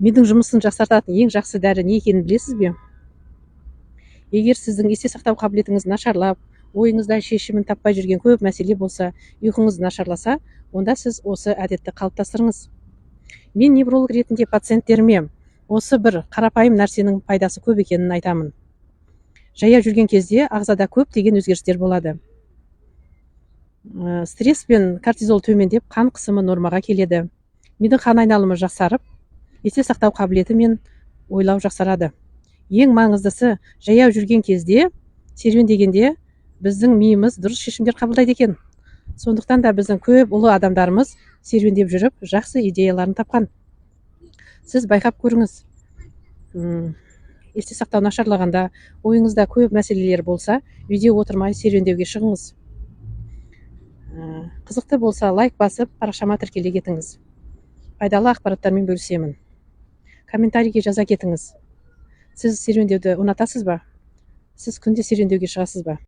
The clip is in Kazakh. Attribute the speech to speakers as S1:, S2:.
S1: мидың жұмысын жақсартатын ең жақсы дәрі не екенін білесіз бе? Егер сіздің есте сақтау қабілетіңіз нашарлап, ойыңызда шешімін таппай жүрген көп мәселе болса, ұйқыңыз нашарласа, онда сіз осы әдетті қалыптастырыңыз. Мен невролог ретінде пациенттеріме осы бір қарапайым нәрсенің пайдасы көп екенін айтамын. Жаяу жүрген кезде ағзада көптеген өзгерістер болады. Стресс пен кортизол төмендеп, қан қысымы нормаға келеді. Мидың қан айналымы жақсарып, есте сақтау қабілеті мен ойлау жақсарады. Ең маңыздысы, жаяу жүрген кезде, серуендегенде біздің миымыз дұрыс шешімдер қабылдайды екен. Сондықтан да біздің көп ұлы адамдарымыз серуендеп жүріп, жақсы идеяларын тапқан. Сіз байқап көріңіз. Есте сақтау нашарлағанда, ойыңызда көп мәселелер болса, үйде отырмай серуендеуге шығыңыз. Қызықты болса, лайк басып, парақшама тіркеле кетіңіз. Пайдалы ақпараттармен бөлісемін. Комментарийге жаза кетіңіз. Сіз серуендеуді ұнатасыз ба? Сіз күнде серуендеуге шығасыз ба?